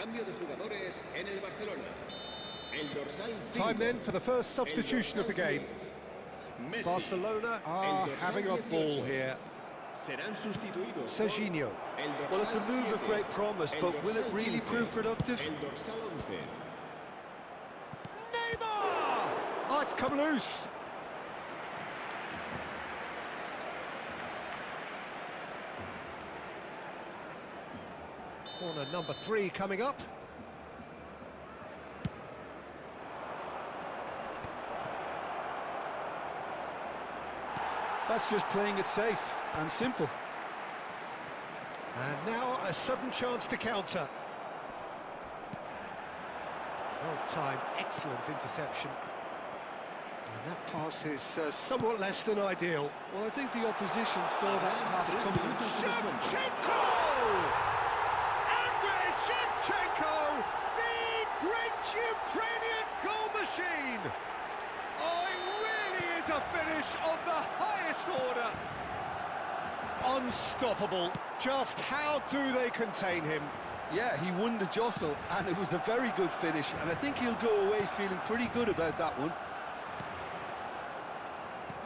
Cambio de jugadores en el Barcelona. El dorsal 5. Time then for the first substitution of the game. Messi. Barcelona are having a ball here. Serán sustituidos. Serginho. Well, it's a move of great promise, but will it really prove productive? El dorsal 11. Neymar! Oh, it's come loose. Corner number 3 coming up. That's just playing it safe and simple. And now a sudden chance to counter. Well timed, excellent interception. And that pass is somewhat less than ideal. Well, I think the opposition saw that pass coming. Shevchenko! Andrei Shevchenko! The great Ukrainian goal machine! Oh, it really is a finish of the highest order. Unstoppable. Just how do they contain him? Yeah, he won the jostle, and it was a very good finish, and I think he'll go away feeling pretty good about that one.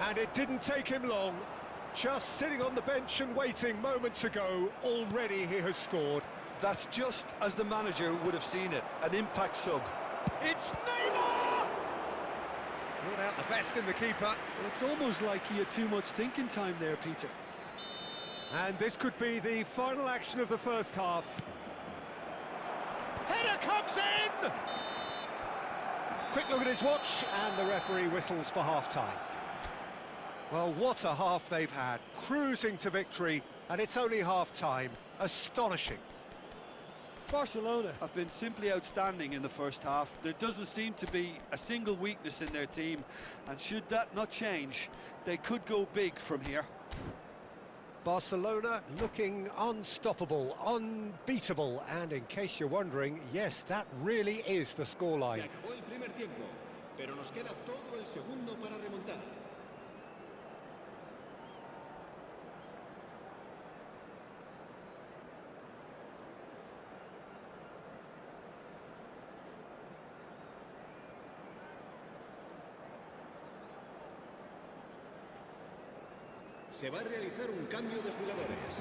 And it didn't take him long. Just sitting on the bench and waiting moments ago, already he has scored. That's just as the manager would have seen it, an impact sub. It's Neymar! Brought out the best in the keeper. Well, it's almost like he had too much thinking time there, Peter. And this could be the final action of the first half. Header comes in! Quick look at his watch, and the referee whistles for half-time. Well, what a half they've had. Cruising to victory, and it's only half-time. Astonishing. Barcelona have been simply outstanding in the first half. There doesn't seem to be a single weakness in their team, and should that not change, they could go big from here. Barcelona looking unstoppable, unbeatable, and in case you're wondering, yes, that really is the scoreline. Se acabó el primer tiempo, pero nos queda todo el segundo para remontar. Se va a realizar un cambio de jugadores.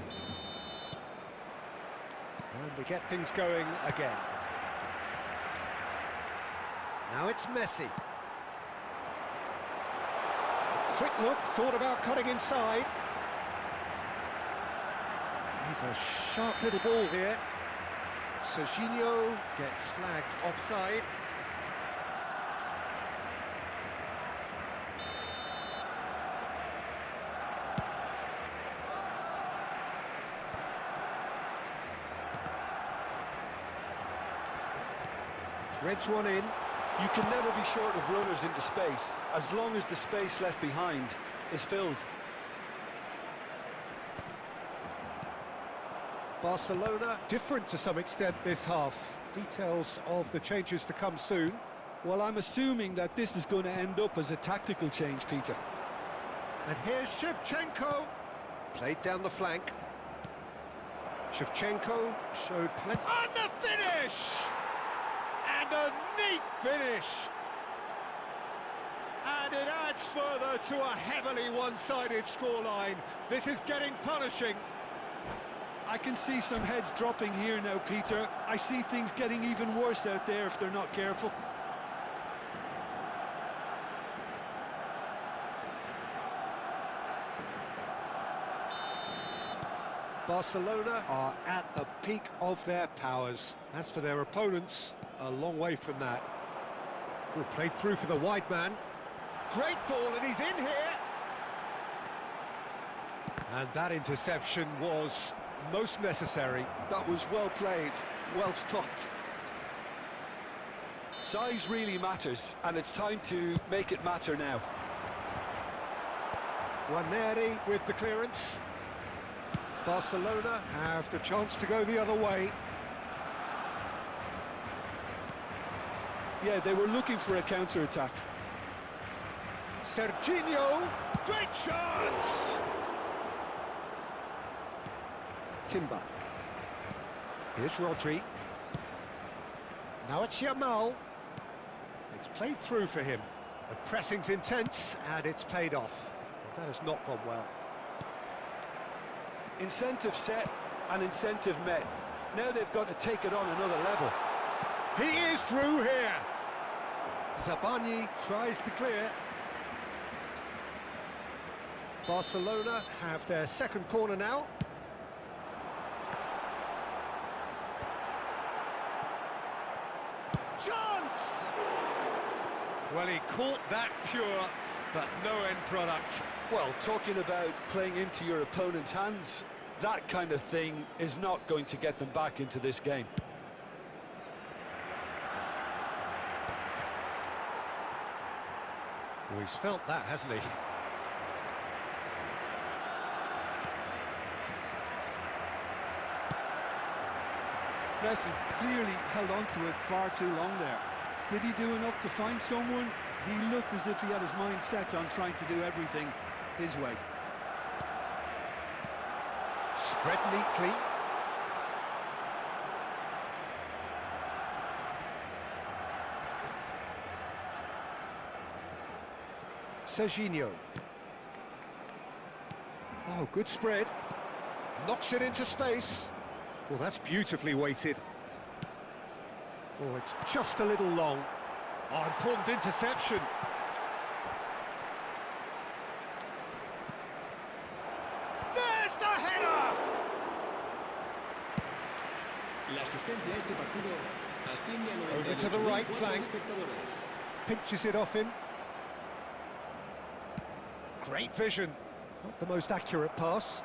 And we get things going again. Now it's Messi. A quick look, thought about cutting inside. He's a sharp little ball here. Serginho gets flagged offside. Threads one in. You can never be short of runners into space, as long as the space left behind is filled. Barcelona different to some extent this half. Details of the changes to come soon. Well, I'm assuming that this is going to end up as a tactical change, Peter. And here's Shevchenko. Played down the flank. Shevchenko showed plenty. And the finish! And a neat finish! And it adds further to a heavily one-sided scoreline. This is getting punishing. I can see some heads dropping here now, Peter. I see things getting even worse out there if they're not careful. Barcelona are at the peak of their powers. As for their opponents, a long way from that. We'll play through for the wide man. Great ball, and he's in here. And that interception was most necessary. That was well played, well stopped. Size really matters, and it's time to make it matter now. Waneri with the clearance. Barcelona have the chance to go the other way. Yeah, they were looking for a counter-attack. Serginho, great chance! Timber. Here's Rodri. Now it's Yamal. It's played through for him. The pressing's intense, and it's paid off. Well, that has not gone well. Incentive set and incentive met. Now they've got to take it on another level. He is through here. Zabani tries to clear. Barcelona have their second corner now. Chance! Well, he caught that pure, but no end product. Well, talking about playing into your opponent's hands, that kind of thing is not going to get them back into this game. Well, he's felt that, hasn't he? Messi clearly held on to it far too long there. Did he do enough to find someone? He looked as if he had his mind set on trying to do everything his way. Spread neatly. Serginho. Oh, good spread. Knocks it into space. Well, that's beautifully weighted. Oh, it's just a little long. Oh, important interception. There's the header! La asistencia a este partido asciende a Over to the right flank. espectadores. Pinches it off him. Great vision. Not the most accurate pass.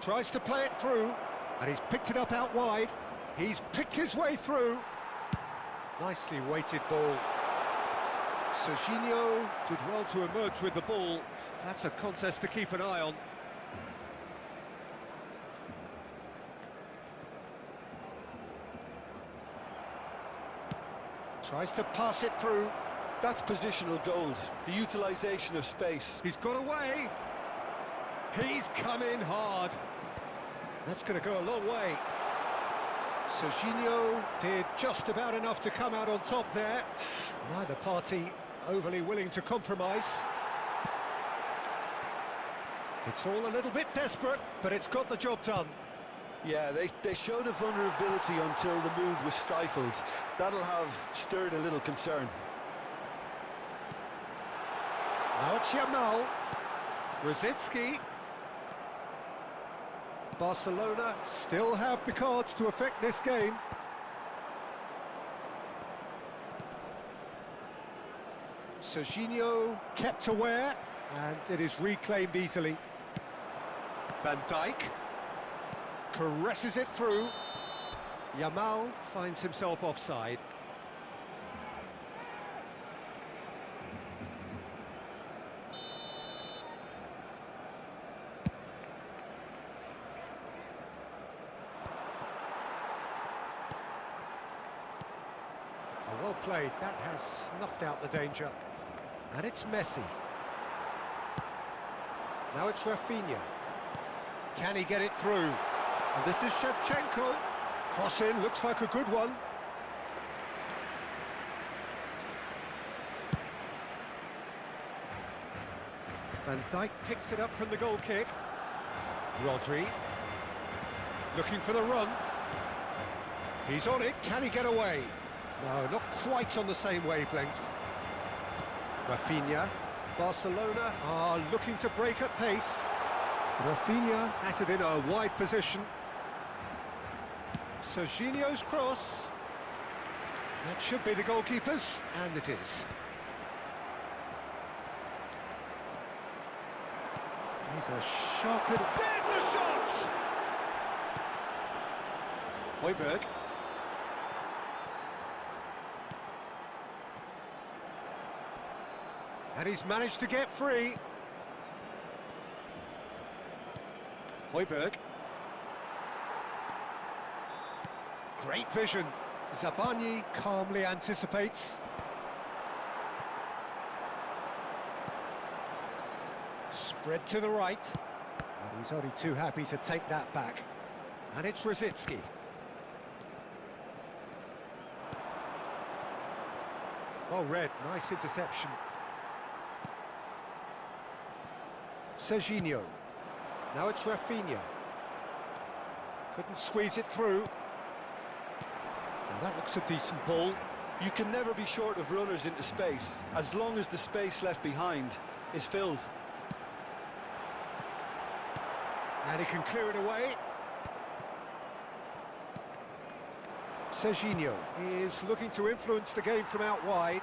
Tries to play it through, and he's picked it up out wide. He's picked his way through. Nicely weighted ball. Serginho did well to emerge with the ball. That's a contest to keep an eye on. Tries to pass it through. That's positional gold, the utilisation of space. He's got away. He's come in hard. That's going to go a long way. Serginho did just about enough to come out on top there. Neither party overly willing to compromise. It's all a little bit desperate, but it's got the job done. Yeah, they showed a vulnerability until the move was stifled. That'll have stirred a little concern. Now it's Yamal. Rosicki. Barcelona still have the cards to affect this game. Serginho kept aware, and it is reclaimed easily. Van Dijk caresses it through. Yamal finds himself offside. Well played, that has snuffed out the danger. And it's Messi. Now it's Rafinha. Can he get it through? And this is Shevchenko. Cross in, looks like a good one. Van Dijk picks it up from the goal kick. Rodri. Looking for the run. He's on it, can he get away? No, not quite on the same wavelength. Rafinha. Barcelona are looking to break at pace. Rafinha has it in a wide position. Serginho's cross. That should be the goalkeeper's, and it is. He's a sharp little... There's the shot! Højbjerg. And he's managed to get free. Højbjerg. Great vision. Zabani calmly anticipates. Spread to the right. And He's only too happy to take that back. And it's Rosicki. Well read, nice interception. Serginho. Now it's Rafinha. Couldn't squeeze it through. Now that looks a decent ball. You can never be short of runners into space, as long as the space left behind is filled. And he can clear it away. Serginho is looking to influence the game from out wide.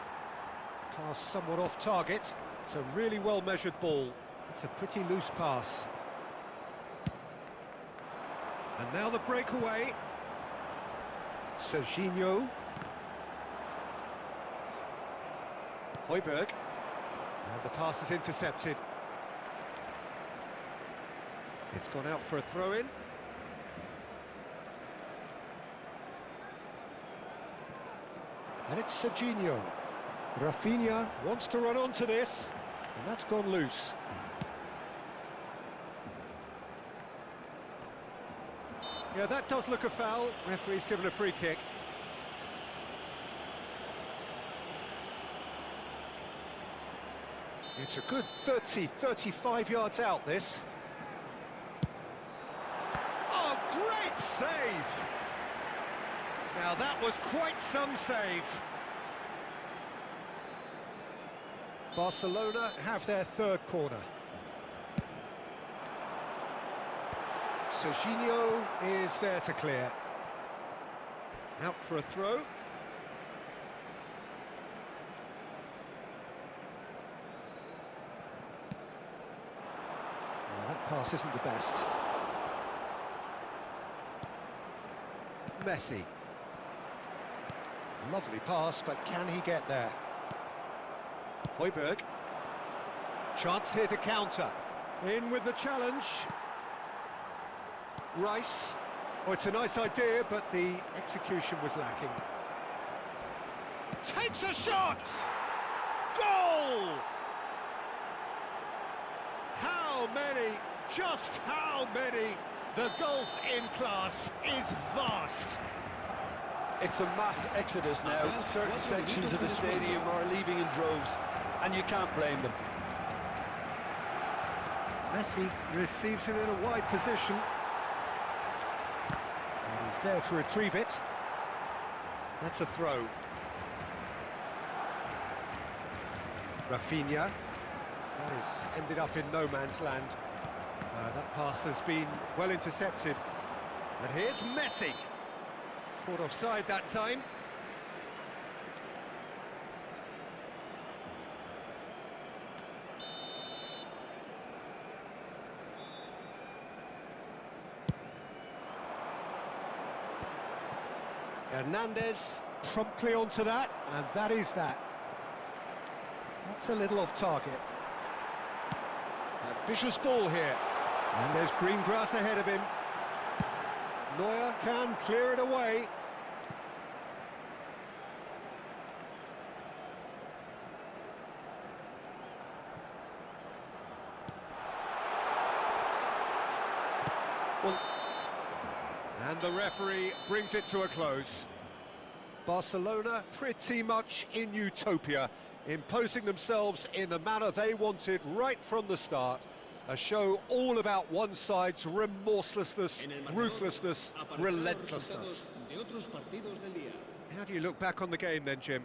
Pass somewhat off target. It's a really well-measured ball. It's a pretty loose pass. And now the breakaway. Serginho. Højbjerg. And the pass is intercepted. It's gone out for a throw-in. And it's Serginho. Rafinha wants to run onto this, and that's gone loose. Yeah, that does look a foul. Referee's given a free kick. It's a good 35 yards out, this. Oh, great save! Now that was quite some save. Barcelona have their third corner. Serginho is there to clear. Out for a throw. Well, that pass isn't the best. Messi. Lovely pass, but can he get there? Højbjerg. Chance here to counter. In with the challenge. Rice. Oh, it's a nice idea, but the execution was lacking. Takes a shot! Goal! How many? Just how many? The gulf in class is vast. It's a mass exodus now. Certain sections of the stadium are leaving in droves, and you can't blame them. Messi receives it in a wide position. And he's there to retrieve it. That's a throw. Rafinha. That has ended up in no man's land. That pass has been well intercepted. And here's Messi. Caught offside that time. Hernandez promptly onto that, and that is that. That's a little off target. Ambitious ball here. And there's green grass ahead of him. Neuer can clear it away. And the referee brings it to a close. Barcelona pretty much in utopia, imposing themselves in the manner they wanted right from the start. A show all about one side's remorselessness, ruthlessness, relentlessness. How do you look back on the game then, Jim?